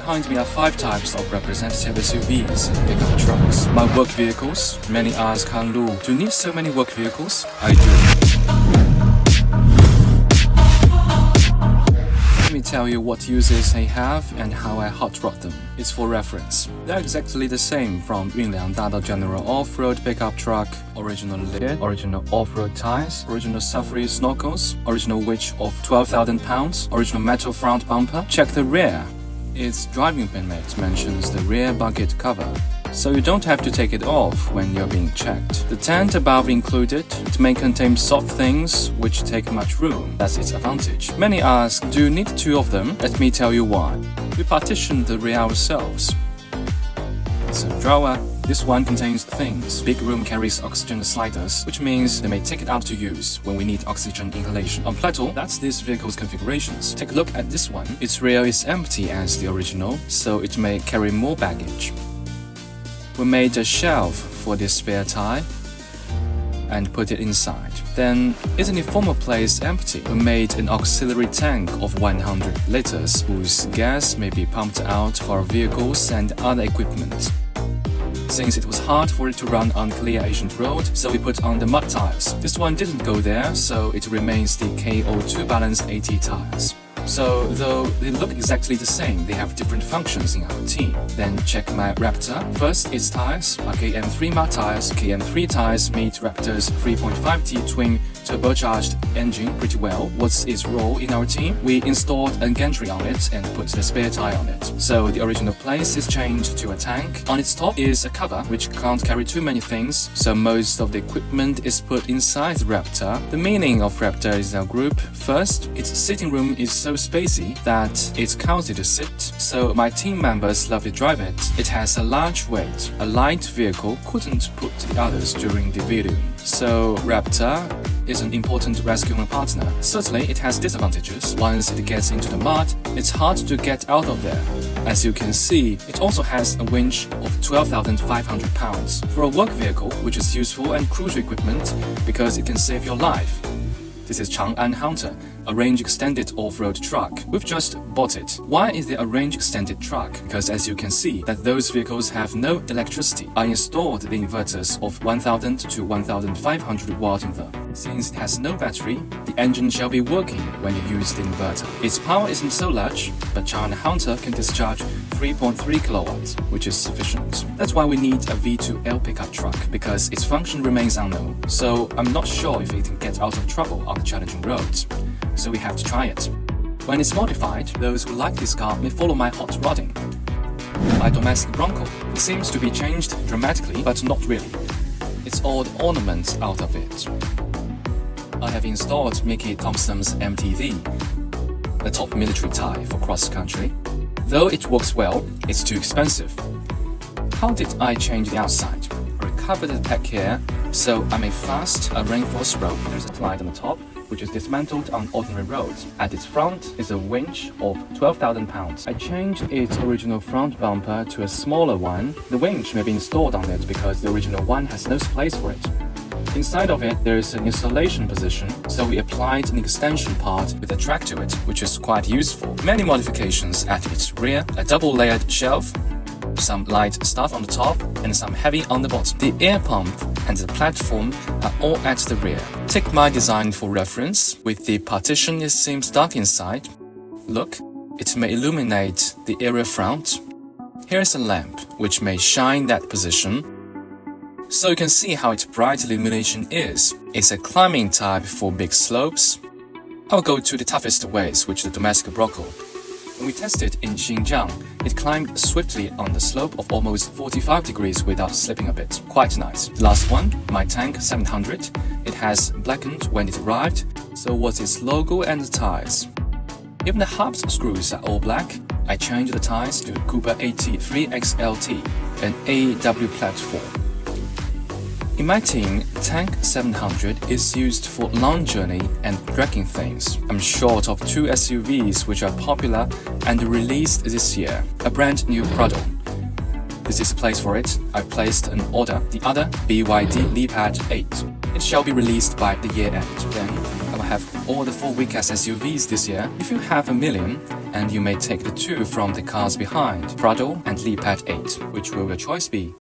Behind me are 5 types of representative SUVs and pickup trucks. My work vehicles. Many ask HanLu, do you need so many work vehicles? I do. Let me tell you what uses I have and how I hot rod them. It's for reference. They're exactly the same from Yunliang Dadao General Off-Road Pickup Truck, original lid, original off-road tires, original Safari snorkels, original winch of 12,000 pounds, original metal front bumper. Check the rear. Its driving permit mentions the rear bucket cover, so you don't have to take it off when you're being checked. The tent above included, it may contain soft things which take much room. That's its advantage. Many ask, do you need 2 of them? Let me tell you why. We partitioned the rear ourselves. It's a drawer. This one contains things. Big room carries oxygen sliders, which means they may take it out to use when we need oxygen inhalation. On plateau, that's this vehicle's configurations. Take a look at this one. Its rear is empty as the original, so it may carry more baggage. We made a shelf for this spare tire and put it inside. Then, isn't the former place empty? We made an auxiliary tank of 100 liters, whose gas may be pumped out for our vehicles and other equipment. Since it was hard for it to run on clear Asian road, so we put on the mud tires. This one didn't go there, so it remains the KO2 balanced AT tires. So, though they look exactly the same, they have different functions in our team. Then check my Raptor. First, its tires are KM3 mud tires. KM3 tires meet Raptor's 3.5T twin turbocharged engine pretty well. What's its role in our team? We installed a gantry on it and put the spare tire on it. So the original place is changed to a tank. On its top is a cover which can't carry too many things, so most of the equipment is put inside the Raptor. The meaning of Raptor is our group. First, its sitting room is so spacey that it's cozy to sit, so my team members love to drive it. It has a large weight. A light vehicle couldn't put the others during the videoing. So Raptor is an important rescuing partner. Certainly, it has disadvantages. Once it gets into the mud, it's hard to get out of there. As you can see, it also has a winch of 12,500 pounds. For a work vehicle, which is useful and crucial equipment because it can save your life. This is Chang'an Hunter, a range extended off-road truck. We've just bought it. Why is it a range extended truck? Because as you can see, that those vehicles have no electricity. I installed the inverters of 1,000 to 1,500 watt in them. Since it has no battery, the engine shall be working when you use the inverter. Its power isn't so large, but Chang'an Hunter can discharge 3.3 kilowatts, which is sufficient. That's why we need a V2L pickup truck, because its function remains unknown. So I'm not sure if it can get out of trouble on the challenging roads. So we have to try it. When it's modified, those who like this car may follow my hot rodding. My domestic Bronco. It seems to be changed dramatically, but not really. It's all the ornaments out of it. I have installed Mickey Thompson's MTV, the top military tie for cross-country. Though it works well, it's too expensive. How did I change the outside? I recovered the pack here, so I made fast a reinforced rope. There's a slide on the top, which is dismantled on ordinary roads. At its front is a winch of 12,000 pounds. I changed its original front bumper to a smaller one. The winch may be installed on it because the original one has no place for it. Inside of it, there is an installation position, so we applied an extension part with a track to it, which is quite useful. Many modifications at its rear, a double-layered shelf, some light stuff on the top, and some heavy on the bottom. The air pump and the platform are all at the rear. Take my design for reference. With the partition, it seems dark inside. Look, it may illuminate the area front. Here's a lamp, which may shine that position. So you can see how its bright illumination is. It's a climbing type for big slopes. I'll go to the toughest ways, which is the domestic Bronco. When we tested in Xinjiang, it climbed swiftly on the slope of almost 45 degrees without slipping a bit. Quite nice. The last one, my Tank 700, it has blackened when it arrived, so was its logo and the tires. Even the hubs screws are all black. I changed the tires to Cooper AT3XLT, an AW platform. In my team, Tank 700 is used for long journey and dragging things. I'm short of 2 SUVs which are popular and released this year. A brand new Prado. This is the place for it. I've placed an order. The other, BYD Leapad 8. It shall be released by the year end. Then I will have all the 4 weak-ass SUVs this year. If you have $1 million, and you may take the two from the cars behind, Prado and Lipat 8. Which will your choice be?